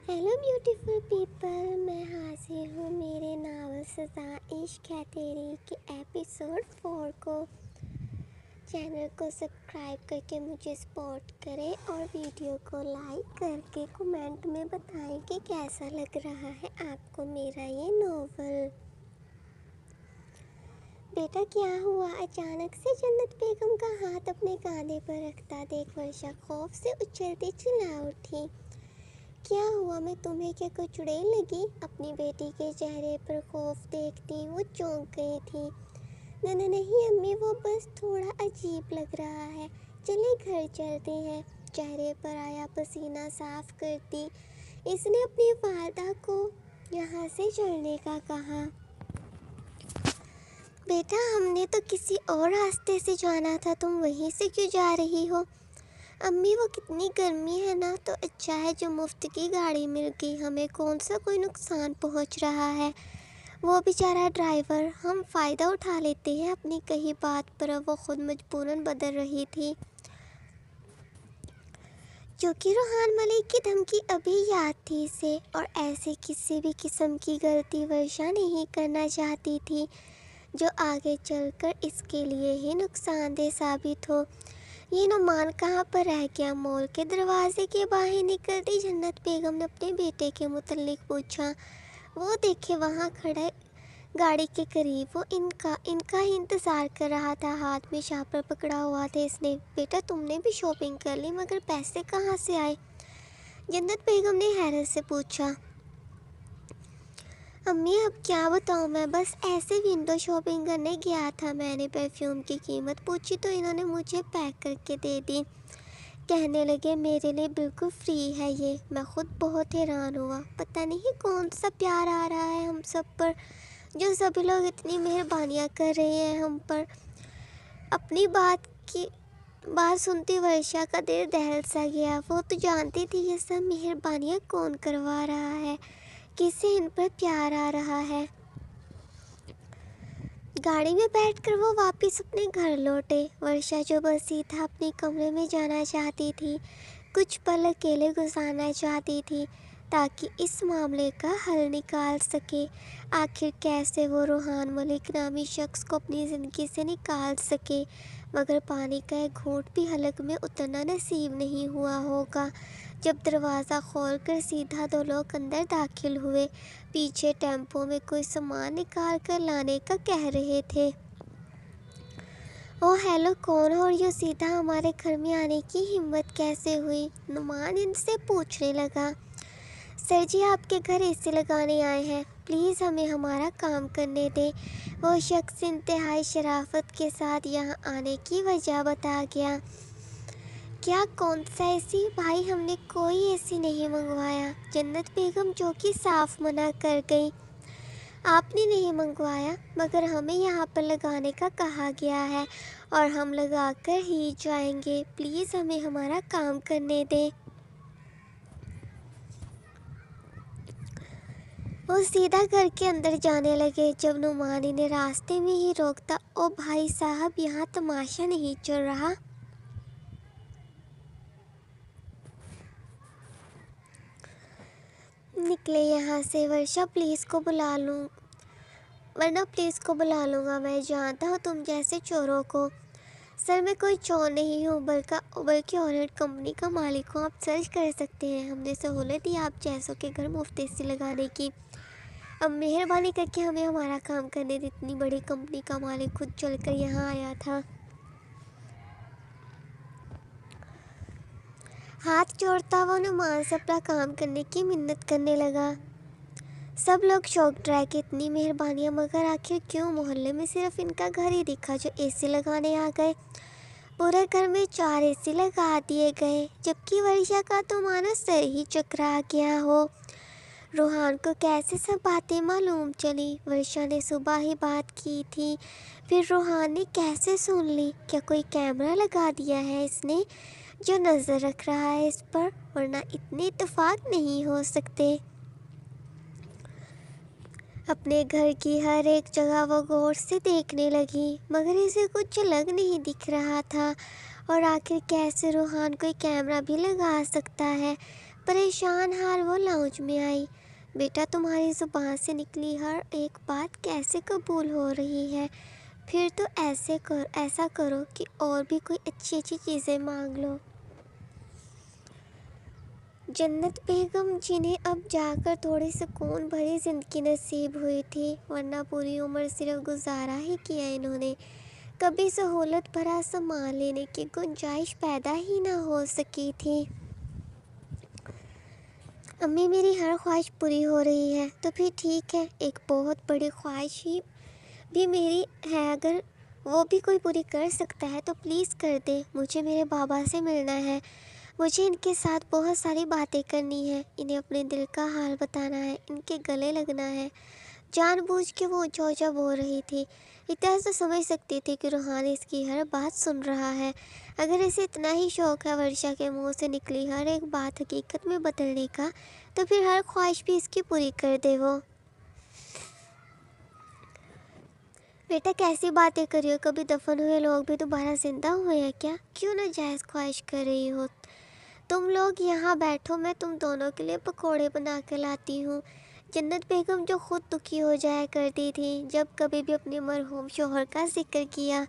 Hello beautiful people, میں حاضر ہوں میرے ناول سزا عشق ہے تیری کے ایپیسوڈ 4 کو۔ چینل کو سبسکرائب کر کے مجھے سپورٹ کریں اور ویڈیو کو لائک کر کے کمنٹ میں بتائیں کہ کیسا لگ رہا ہے آپ کو میرا یہ ناول۔ بیٹا کیا ہوا؟ اچانک سے جنت بیگم کا ہاتھ اپنے کاندھے پر رکھتا دیکھ ورشا خوف سے اچھلتی چلا اٹھی۔ کیا ہوا؟ میں تمہیں کیا کچھ چڑیل لگی؟ اپنی بیٹی کے چہرے پر خوف دیکھتی وہ چونک گئی تھی۔ نہیں امی، وہ بس تھوڑا عجیب لگ رہا ہے، چلیں گھر چلتے ہیں۔ چہرے پر آیا پسینہ صاف کرتی اس نے اپنی والدہ کو یہاں سے چلنے کا کہا۔ بیٹا ہم نے تو کسی اور راستے سے جانا تھا، تم وہیں سے کیوں جا رہی ہو؟ امی وہ کتنی گرمی ہے نا، تو اچھا ہے جو مفت کی گاڑی مل گئی، ہمیں کون سا کوئی نقصان پہنچ رہا ہے۔ وہ بیچارہ ڈرائیور، ہم فائدہ اٹھا لیتے ہیں اپنی کہی بات پر۔ وہ خود مجبوراً بدل رہی تھی کیونکہ روحان ملک کی دھمکی ابھی یاد تھی اسے، اور ایسے کسی بھی قسم کی غلطی ورشا نہیں کرنا چاہتی تھی جو آگے چل کر اس کے لیے ہی نقصان دہ ثابت ہو۔ یہ نعمان کہاں پر رہ گیا؟ مال کے دروازے کے باہر نکلتی جنت بیگم نے اپنے بیٹے کے متعلق پوچھا۔ وہ دیکھے وہاں کھڑے گاڑی کے قریب، وہ ان کا ہی انتظار کر رہا تھا، ہاتھ میں شاپر پکڑا ہوا تھا اس نے۔ بیٹا تم نے بھی شاپنگ کر لی، مگر پیسے کہاں سے آئے؟ جنت بیگم نے حیرت سے پوچھا۔ امی اب کیا بتاؤں، میں بس ایسے ونڈو شاپنگ کرنے گیا تھا، میں نے پرفیوم کی قیمت پوچھی تو انہوں نے مجھے پیک کر کے دے دی، کہنے لگے میرے لیے بالکل فری ہے یہ۔ میں خود بہت حیران ہوا، پتہ نہیں کون سا پیار آ رہا ہے ہم سب پر، جو سبھی لوگ اتنی مہربانیاں کر رہے ہیں ہم پر۔ اپنی بات سنتی ورشا کا دل دہل سا گیا۔ وہ تو جانتی تھی یہ سب مہربانیاں کون کروا رہا ہے، کس سے ان پر پیار آ رہا ہے۔ گاڑی میں بیٹھ کر وہ واپس اپنے گھر لوٹے۔ ورشا جو بسیطا اپنے کمرے میں جانا چاہتی تھی، کچھ پل اکیلے گزارنا چاہتی تھی تاکہ اس معاملے کا حل نکال سکے۔ آخر کیسے وہ روحان ملک نامی شخص کو اپنی زندگی سے نکال سکے، مگر پانی کا ایک گھونٹ بھی حلق میں اترنا نصیب نہیں ہوا ہوگا جب دروازہ کھول کر سیدھا دو لوگ اندر داخل ہوئے، پیچھے ٹیمپو میں کوئی سامان نکال کر لانے کا کہہ رہے تھے۔ اوہ ہیلو، کون ہو؟ اور یہ سیدھا ہمارے گھر میں آنے کی ہمت کیسے ہوئی؟ نعمان ان سے پوچھنے لگا۔ سر جی آپ کے گھر اے سی لگانے آئے ہیں، پلیز ہمیں ہمارا کام کرنے دیں۔ وہ شخص انتہائی شرافت کے ساتھ یہاں آنے کی وجہ بتا گیا۔ کیا کون سا اے سی؟ بھائی ہم نے کوئی اے سی نہیں منگوایا، جنت بیگم جو کہ صاف منع کر گئی۔ آپ نے نہیں منگوایا، مگر ہمیں یہاں پر لگانے کا کہا گیا ہے اور ہم لگا کر ہی جائیں گے، پلیز ہمیں ہمارا کام کرنے دیں۔ وہ سیدھا گھر کے اندر جانے لگے جب نعمان انہیں راستے میں ہی روکتا۔ او بھائی صاحب، یہاں تماشا نہیں چل رہا؟ نکلے یہاں سے، ورنہ پولیس کو بلا لوں گا، میں جانتا ہوں تم جیسے چوروں کو۔ سر میں کوئی چور نہیں ہوں، بلکہ اورنٹ کمپنی کا مالک ہوں، آپ سرچ کر سکتے ہیں، ہم نے سہولت دی آپ جیسوں کے گھر مفت اے سی لگانے کی۔ اب مہربانی کر کے ہمیں ہمارا کام کرنے دیں۔ اتنی بڑی کمپنی کا مالک خود چل کر یہاں آیا تھا۔ ہاتھ جوڑتا وہ نعمان سے اپنا کام کرنے کی منت کرنے لگا۔ سب لوگ شاکڈ رہ کے اتنی مہربانیاں، مگر آخر کیوں؟ محلے میں صرف ان کا گھر ہی دکھا جو اے سی لگانے آ گئے۔ پورے گھر میں 4 اے سی لگا دیے گئے، جبکہ ورشا کا تو مانو سر ہی چکرا گیا ہو۔ روحان کو کیسے سب باتیں معلوم چلی؟ ورشا نے صبح ہی بات کی تھی، پھر روحان نے کیسے سن لی؟ کیا کوئی کیمرہ لگا دیا ہے اس نے جو نظر رکھ رہا ہے اس پر؟ ورنہ اتنے اتفاق نہیں ہو سکتے۔ اپنے گھر کی ہر ایک جگہ وہ غور سے دیکھنے لگی، مگر اسے کچھ الگ نہیں دکھ رہا تھا۔ اور آخر کیسے روحان کوئی کیمرہ بھی لگا سکتا ہے؟ परेशान हाल वो लाउंज में आई। बेटा, तुम्हारी ज़ुबान से निकली हर एक बात कैसे कबूल हो रही है? फिर तो ऐसा करो कि और भी कोई अच्छी अच्छी चीज़ें मांग लो। जन्नत बेगम, जिन्हें अब जाकर थोड़ी सुकून भरी ज़िंदगी नसीब हुई थी, वरना पूरी उम्र सिर्फ गुजारा ही किया इन्होंने, कभी सहूलत भरा सामान लेने की गुंजाइश पैदा ही ना हो सकी थी। अम्मी, मेरी हर ख्वाहिश पूरी हो रही है तो फिर ठीक है। एक बहुत बड़ी ख्वाहिश ही भी मेरी है, अगर वो भी कोई पूरी कर सकता है तो प्लीज़ कर दे। मुझे मेरे बाबा से मिलना है। मुझे इनके साथ बहुत सारी बातें करनी है। इन्हें अपने दिल का हाल बताना है, इनके गले लगना है। जानबूझ के वो ऊँचा बोल रही थी। इतना तो समझ सकती थी कि रूहान इसकी हर बात सुन रहा है। अगर इसे इतना ही शौक़ है वर्षा के मुंह से निकली हर एक बात हकीकत में बदलने का, तो फिर हर ख्वाहिश भी इसकी पूरी कर दे वो। बेटा, कैसी बातें कर रही हो? कभी दफन हुए लोग भी दोबारा जिंदा हुए हैं क्या? क्यों नाजायज़ ख्वाहिश कर रही हो? तुम लोग यहाँ बैठो, मैं तुम दोनों के लिए पकोड़े बना के लाती हूँ। जन्नत बेगम जो खुद दुखी हो जाया करती थी जब कभी भी अपने मरहूम शोहर का जिक्र किया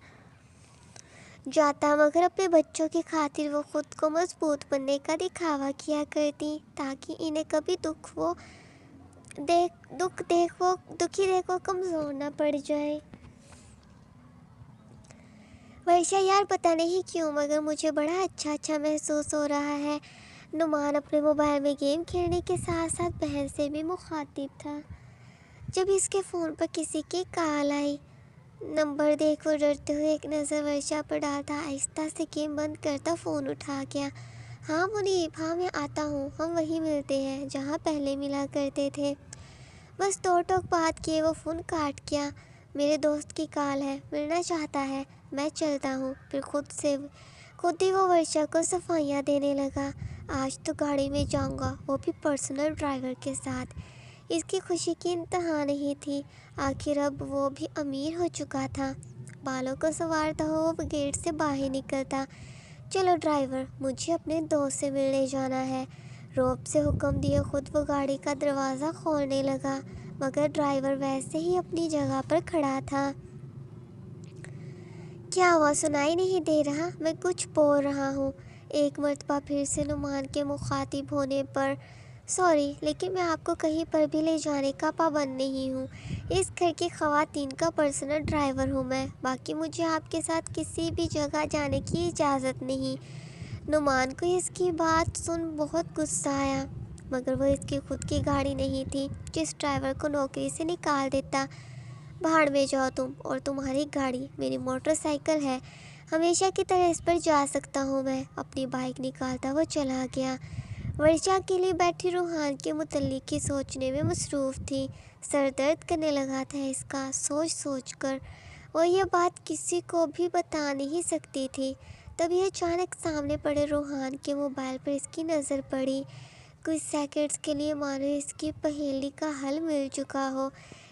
जाता, मगर अपने बच्चों की खातिर वो खुद को मजबूत बनने का दिखावा किया करती, ताकि इन्हें कभी दुखी देख वो कमज़ोर ना पड़ जाए। वर्षा यार, पता नहीं क्यों मगर मुझे बड़ा अच्छा महसूस हो रहा है। नुमान अपने मोबाइल में गेम खेलने के साथ साथ बहन से भी मुखातिब था जब इसके फ़ोन पर किसी की कॉल आई। नंबर देख वो डरते हुए एक नज़र वर्षा पर डालता आहिस्ता से गेम बंद करता फ़ोन उठा गया। हाँ मुनीब, हाँ मैं आता हूँ, हम वहीं मिलते हैं जहाँ पहले मिला करते थे। बस दो टोक बात किए वो फ़ोन काट गया। मेरे दोस्त की कॉल है, मिलना चाहता है, मैं चलता हूँ। फिर खुद ही वो वर्षा को सफाइयाँ देने लगा। आज तो गाड़ी में जाऊँगा, वो भी पर्सनल ड्राइवर के साथ। इसकी खुशी की इंतहा नहीं थी। आखिर अब वो भी अमीर हो चुका था। बालों को संवारता हुआ वो गेट से बाहर निकलता। चलो ड्राइवर, मुझे अपने दोस्त से मिलने जाना है। रौब से हुक्म दिए खुद वो गाड़ी का दरवाज़ा खोलने लगा, मगर ड्राइवर वैसे ही अपनी जगह पर खड़ा था। क्या हुआ, सुनाई नहीं दे रहा? मैं कुछ बोल रहा हूँ। एक मर्तबा फिर से नुमान के मुखातिब होने पर सॉरी, लेकिन मैं आपको कहीं पर भी ले जाने का पाबंद नहीं हूँ। इस घर की ख़वातीन का पर्सनल ड्राइवर हूँ मैं। बाकी मुझे आपके साथ किसी भी जगह जाने की इजाज़त नहीं। नुमान को इसकी बात सुन बहुत गुस्सा आया, मगर वो इसकी खुद की गाड़ी नहीं थी जिस ड्राइवर को नौकरी से निकाल देता। भाड़ में जाओ तुम और तुम्हारी गाड़ी, मेरी मोटरसाइकिल है, हमेशा की तरह इस पर जा सकता हूँ मैं। अपनी बाइक निकालता वो चला गया। वर्षा के लिए बैठी रूहान के मुतल्लिक की सोचने में मसरूफ़ थी। सर दर्द करने लगा था इसका सोच सोच कर। वो ये बात किसी को भी बता नहीं सकती थी। तभी अचानक सामने पड़े रूहान के मोबाइल पर इसकी नज़र पड़ी। कुछ सेकंड्स के लिए मानो इसकी पहेली का हल मिल चुका हो।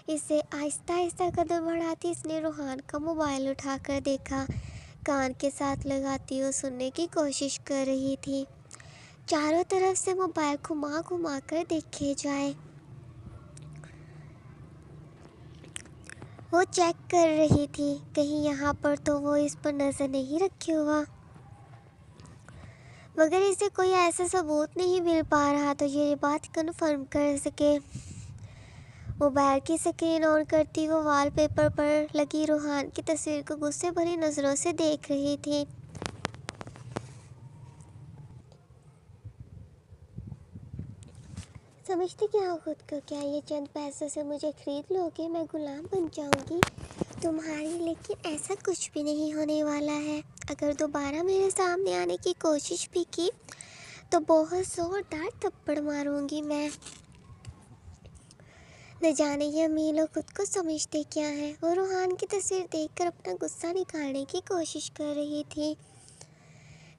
इसे आहिस्ता आहिस्ता कदम बढ़ाती इसने रूहान का मोबाइल उठाकर देखा। कान के साथ लगाती वो सुनने की कोशिश कर रही थी। चारों तरफ से मोबाइल घुमा घुमा कर देखे जाए। वो चेक कर रही थी कहीं यहाँ पर तो वो इस पर नज़र नहीं रखे हुआ, मगर इसे कोई ऐसा सबूत नहीं मिल पा रहा तो ये बात कन्फर्म कर सके। मोबाइल की स्क्रीन ऑन करती वो वॉलपेपर पर लगी रूहान की तस्वीर को गुस्से भरी नज़रों से देख रही थी। समझती क्या हो खुद को? क्या ये चंद पैसों से मुझे खरीद लोगे? मैं गुलाम बन जाऊंगी तुम्हारी? लेकिन ऐसा कुछ भी नहीं होने वाला है। अगर दोबारा मेरे सामने आने की कोशिश भी की तो बहुत ज़ोरदार थप्पड़ मारूंगी मैं। न जाने ये अमीर लोग खुद को समझते क्या है। वो रूहान की तस्वीर देखकर अपना गुस्सा निकालने की कोशिश कर रही थी।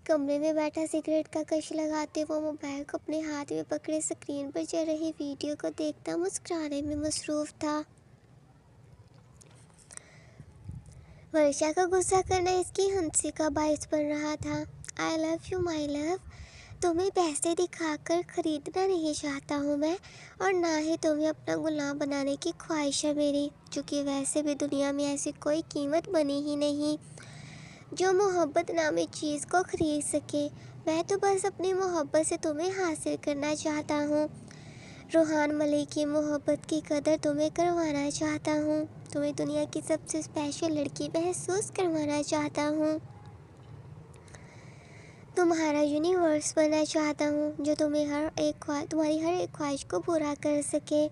कमरे में बैठा सिगरेट का कश लगाते वो मोबाइल को अपने हाथ में पकड़े स्क्रीन पर चल रही वीडियो को देखता मुस्कुराने में मसरूफ़ था। वर्षा का गुस्सा करना इसकी हंसी का बायस बन रहा था। I love you my love, तुम्हें पैसे दिखाकर खरीदना नहीं चाहता हूँ मैं, और ना ही तुम्हें अपना गुलाम बनाने की ख्वाहिश है मेरी, क्योंकि वैसे भी दुनिया में ऐसी कोई कीमत बनी ही नहीं जो मोहब्बत नामी चीज़ को खरीद सके। मैं तो बस अपनी मोहब्बत से तुम्हें हासिल करना चाहता हूँ। रूहान मलिक की मोहब्बत की कदर तुम्हें करवाना चाहता हूँ। तुम्हें दुनिया की सबसे स्पेशल लड़की महसूस करवाना चाहता हूँ। तुम्हारा यूनिवर्स बनना चाहता हूँ, जो तुम्हारी हर एक ख्वाहिश को पूरा कर सके।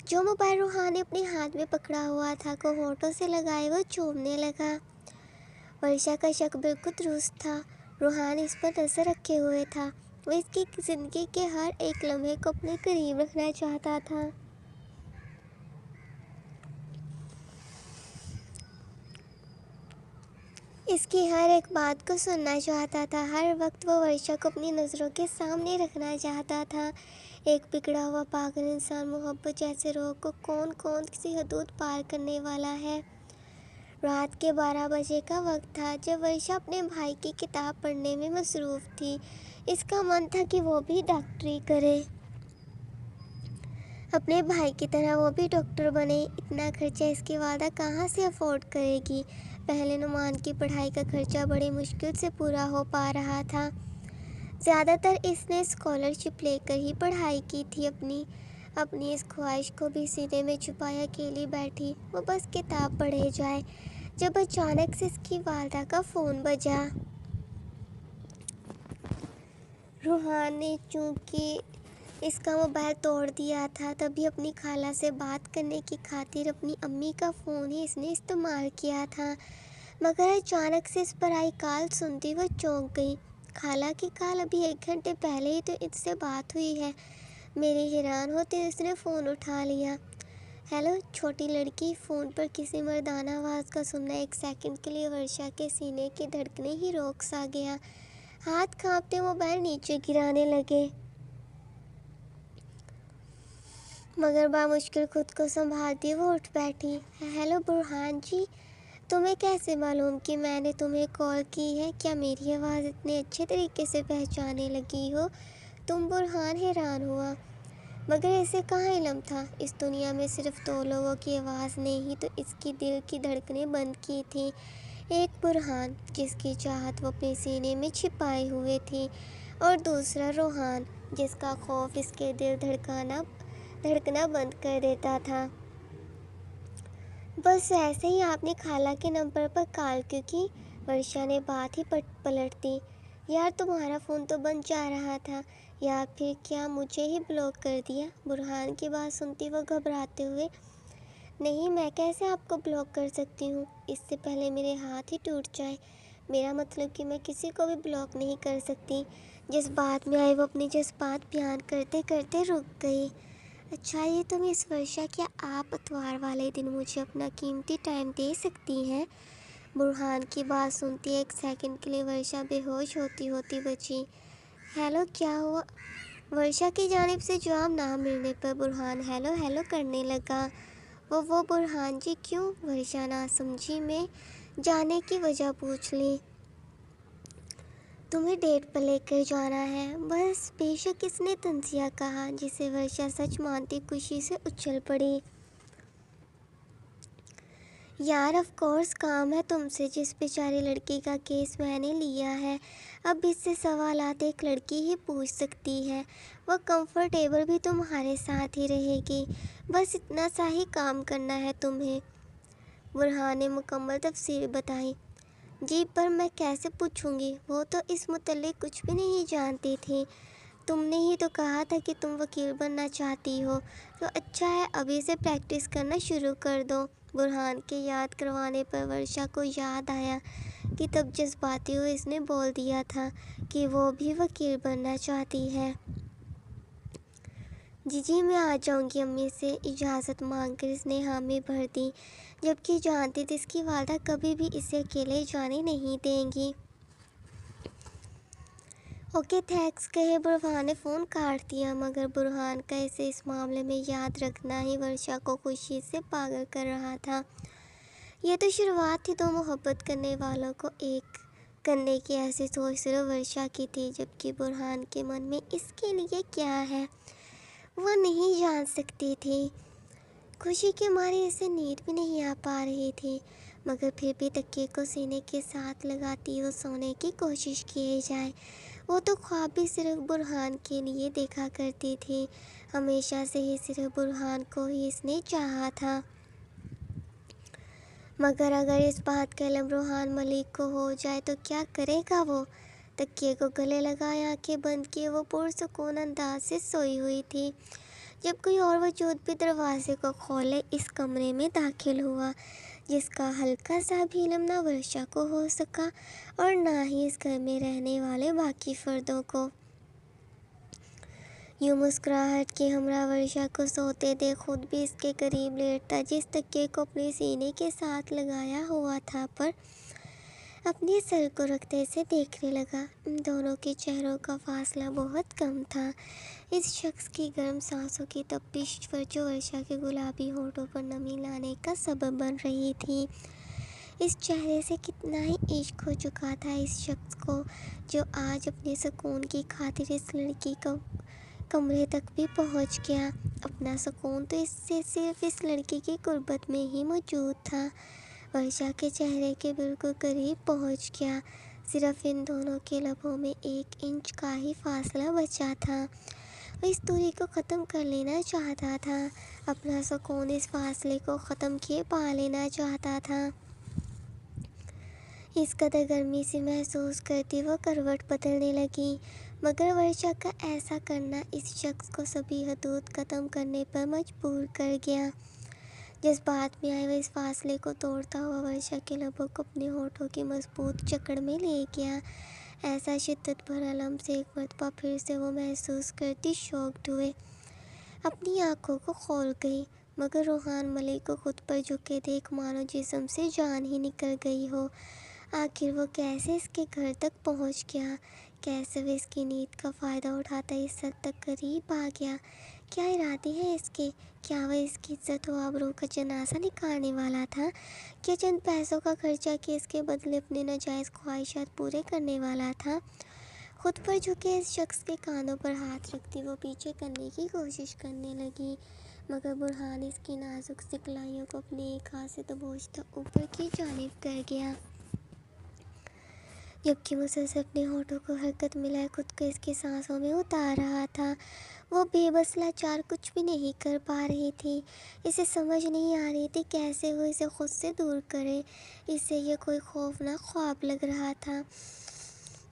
जो मोबाइल रूहान ने अपने हाथ में पकड़ा हुआ था को होठों से लगाए वो चूमने लगा। वर्षा का शक बिल्कुल दुरुस्त था। रूहान इस पर नजर रखे हुए था। वो इसकी जिंदगी के हर एक लम्हे को अपने करीब रखना चाहता था। इसकी हर एक बात को सुनना चाहता था। हर वक्त वो वर्षा को अपनी नज़रों के सामने रखना चाहता था। एक बिगड़ा हुआ पागल इंसान मोहब्बत जैसे रोग को कौन कौन सी हदूद पार करने वाला है। रात के 12 बजे का वक्त था जब वर्षा अपने भाई की किताब पढ़ने में मसरूफ़ थी। इसका मन था कि वो भी डॉक्टरी करे, अपने भाई की तरह वो भी डॉक्टर बने। इतना खर्चा इसकी वादा कहाँ से अफोर्ड करेगी। पहले नुमान की पढ़ाई का खर्चा बड़ी मुश्किल से पूरा हो पा रहा था। ज़्यादातर इसने स्कॉलरशिप लेकर ही पढ़ाई की थी। अपनी इस ख्वाहिश को भी सीने में छुपाए अकेली बैठी वो बस किताब पढ़े जाए, जब अचानक से इसकी वालदा का फ़ोन बजा। रूहान ने चूँकि इसका मोबाइल तोड़ दिया था, तभी अपनी खाला से बात करने की खातिर अपनी अम्मी का फ़ोन ही इसने इस्तेमाल किया था। मगर अचानक से इस पर आई कॉल सुनती वह चौंक गई। खाला की कॉल अभी 1 घंटे पहले ही तो इससे बात हुई है। मेरे हैरान होते उसने फ़ोन उठा लिया। हेलो छोटी लड़की। फ़ोन पर किसी मर्दाना आवाज़ का सुनना एक सेकंड के लिए वर्षा के सीने की धड़कनें ही रोक सा गया। हाथ कांपते मोबाइल नीचे गिराने लगे, मगर बामुश्किल खुद को संभालती वो उठ बैठी। हेलो बुरहान जी, तुम्हें कैसे मालूम कि मैंने तुम्हें कॉल की है? क्या मेरी आवाज़ इतने अच्छे तरीके से पहचानने लगी हो तुम? बुरहान हैरान हुआ, मगर इसे कहाँ इल्म था। इस दुनिया में सिर्फ 2 लोगों की आवाज़ ने ही तो इसकी दिल की धड़कनें बंद की थी। एक बुरहान जिसकी चाहत वो अपने सीने में छिपाए हुए थी, और दूसरा रूहान जिसका खौफ इसके दिल धड़कना बंद कर देता था। बस ऐसे ही आपने खाला के नंबर पर कॉल क्यों की? वर्षा ने बात ही पलट दी। यार तुम्हारा फ़ोन तो बंद जा रहा था, या फिर क्या मुझे ही ब्लॉक कर दिया? बुरहान की बात सुनती वो घबराते हुए, नहीं मैं कैसे आपको ब्लॉक कर सकती हूँ, इससे पहले मेरे हाथ ही टूट जाए। मेरा मतलब कि मैं किसी को भी ब्लॉक नहीं कर सकती। जिस बात में आई वो अपनी जज्बात बयान करते करते रुक गई। अच्छा ये तो मिस वर्षा, क्या आप इतवार वाले दिन मुझे अपना कीमती टाइम दे सकती हैं? बुरहान की बात सुनती 1 सेकंड के लिए वर्षा बेहोश होती होती बची। हेलो क्या हुआ? वर्षा की जानिब से जवाब ना मिलने पर बुरहान हेलो हेलो करने लगा। वो बुरहान जी क्यों? वर्षा ना समझी में जाने की वजह पूछ ली। तुम्हें डेट पर लेकर जाना है बस। बेशक इसने तंजिया कहा, जिसे वर्षा सच मानती खुशी से उछल पड़ी। यार ऑफ कोर्स काम है तुमसे, जिस बेचारी लड़की का केस मैंने लिया है। अब इससे सवालात एक लड़की ही पूछ सकती है। वह कंफर्टेबल भी तुम्हारे साथ ही रहेगी। बस इतना सा ही काम करना है तुम्हें। बुरहान ने मुकम्मल तफसीर बताई। जी पर मैं कैसे पूछूंगी? वो तो इस मुतल्लिक कुछ भी नहीं जानती थी। तुमने ही तो कहा था कि तुम वकील बनना चाहती हो, तो अच्छा है अभी से प्रैक्टिस करना शुरू कर दो। बुरहान के याद करवाने पर वर्षा को याद आया कि तब जज्बाती हुए इसने बोल दिया था कि वो भी वकील बनना चाहती है। जी मैं आ जाऊंगी। अम्मी से इजाज़त मांगकर इसने हामी भर दी, जबकि जानती थी इसकी वालदा कभी भी इसे अकेले जाने नहीं देंगी। ओके थैंक्स कहे बुरहान ने फ़ोन काट दिया, मगर बुरहान का इसे इस मामले में याद रखना ही वर्षा को खुशी से पागल कर रहा था। यह तो शुरुआत थी 2 मोहब्बत करने वालों को एक کرنے کی ایسی سوچ صرف ورشا کی تھی، جبکہ برہان کے من میں اس کے لیے کیا ہے وہ نہیں جان سکتی تھی۔ خوشی کے مارے اسے نیند بھی نہیں آ پا رہی تھی، مگر پھر بھی تکیے کو سینے کے ساتھ لگاتی وہ سونے کی کوشش کی جائے۔ وہ تو خواب بھی صرف برہان کے لیے دیکھا کرتی تھی، ہمیشہ سے ہی صرف برہان کو ہی اس نے چاہا تھا۔ مگر اگر اس بات کا علم روحان ملک کو ہو جائے تو کیا کرے گا وہ؟ تکیے کو گلے لگائے آنکھیں بند کیے وہ پرسکون انداز سے سوئی ہوئی تھی، جب کوئی اور وجود بھی دروازے کو کھولے اس کمرے میں داخل ہوا، جس کا ہلکا سا بھی علم نہ ورشا کو ہو سکا اور نہ ہی اس گھر میں رہنے والے باقی فردوں کو۔ یوں مسکراہٹ کے ہمراہ ورشا کو سوتے دیکھ خود بھی اس کے قریب لیٹتا، جس تکیے کو اپنے سینے کے ساتھ لگایا ہوا تھا پر اپنے سر کو رکھتے اسے دیکھنے لگا۔ ان دونوں کے چہروں کا فاصلہ بہت کم تھا۔ اس شخص کی گرم سانسوں کی تپش جو ورشا کے گلابی ہونٹوں پر نمی لانے کا سبب بن رہی تھی، اس چہرے سے کتنا ہی عشق ہو چکا تھا اس شخص کو، جو آج اپنے سکون کی خاطر اس لڑکی کو کمرے تک بھی پہنچ گیا۔ اپنا سکون تو اس سے صرف اس لڑکی کی قربت میں ہی موجود تھا۔ ورشا کے چہرے کے بالکل قریب پہنچ گیا، صرف ان دونوں کے لبوں میں 1 انچ کا ہی فاصلہ بچا تھا۔ وہ اس دوری کو ختم کر لینا چاہتا تھا، اپنا سکون اس فاصلے کو ختم کیے پا لینا چاہتا تھا۔ اس قدر گرمی سے محسوس کرتی وہ کروٹ بدلنے لگی، مگر ورشا کا ایسا کرنا اس شخص کو سبھی حدود ختم کرنے پر مجبور کر گیا۔ جذبات میں آئے وہ اس فاصلے کو توڑتا ہوا ورشا کے لبوں کو اپنے ہونٹوں کی مضبوط جکڑ میں لے گیا۔ ایسا شدت بھرا لمس ایک مرتبہ پھر سے وہ محسوس کرتی شاکڈ ہوئے اپنی آنکھوں کو کھول گئی، مگر روحان ملک کو خود پر جھکے دیکھ مانو جسم سے جان ہی نکل گئی ہو۔ آخر وہ کیسے اس کے گھر تک پہنچ گیا؟ کیسے وہ اس کی نیند کا فائدہ اٹھاتا اس حد تک قریب آ گیا؟ کیا ارادے ہیں اس کے؟ کیا وہ اس کی عزت و آبرو کا جنازہ نکالنے والا تھا؟ کیا چند پیسوں کا خرچہ کہ اس کے بدلے اپنے ناجائز خواہشات پورے کرنے والا تھا؟ خود پر جھکے اس شخص کے کانوں پر ہاتھ رکھتی وہ پیچھے کرنے کی کوشش کرنے لگی، مگر برہان اس کی نازک سی کلائیوں کو اپنے ایک ہاتھ سے دبوچتا اوپر کی جانب کر گیا، جبکہ مسلسل اپنے ہونٹوں کو حرکت ملائے خود کو اس کی سانسوں میں اتار رہا تھا۔ وہ بے بس لاچار کچھ بھی نہیں کر پا رہی تھی، اسے سمجھ نہیں آ رہی تھی کیسے وہ اسے خود سے دور کرے۔ اسے یہ کوئی خوفناک خواب لگ رہا تھا،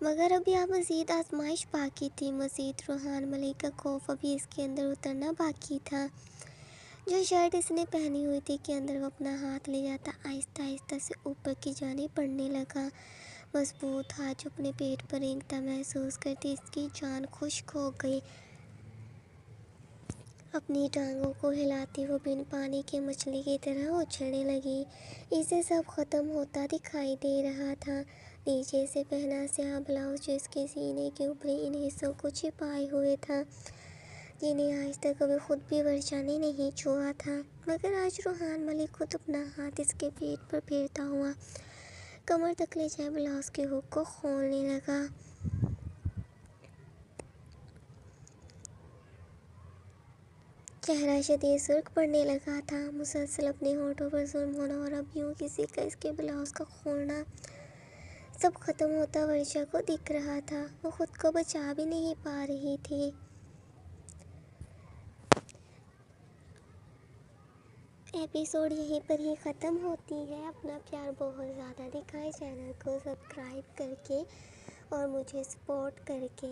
مگر اب یہاں مزید آزمائش باقی تھی، مزید روحان ملک کا خوف ابھی اس کے اندر اترنا باقی تھا۔ جو شرٹ اس نے پہنی ہوئی تھی کے اندر وہ اپنا ہاتھ لے جاتا آہستہ آہستہ سے اوپر کی جانب بڑھنے لگا، مضبوط ہاتھ جو اپنے پیٹ پر رینگتا محسوس کرتی اس کی جان خشک ہو گئی۔ اپنی ٹانگوں کو ہلاتی وہ بن پانی کی مچھلی کی طرح اچھلنے لگی۔ اسے سب ختم ہوتا دکھائی دے رہا تھا، نیچے سے پہنا سیاہ بلاؤز جو اس کے سینے کے اوپری ان حصوں کو چھپائے ہوئے تھا، جنہیں آج تک کبھی خود بھی ورشا نے نہیں چھوا تھا، مگر آج روحان ملک خود اپنا ہاتھ اس کے پیٹ پر پھیرتا ہوا کمر تک لے جائے بلاؤز کے ہک کو کھولنے لگا۔ چہرہ شدید سرخ پڑنے لگا تھا، مسلسل اپنے ہونٹوں پر ظلم ہونا اور اب یوں کسی کا اس کے بلاؤز کا کھولنا سب ختم ہوتا ورشا کو دکھ رہا تھا، وہ خود کو بچا بھی نہیں پا رہی تھی۔ ایپیسوڈ یہیں پر ہی ختم ہوتی ہے۔ اپنا پیار بہت زیادہ دکھائے، چینل کو سبسکرائب کر کے اور مجھے سپورٹ کر کے۔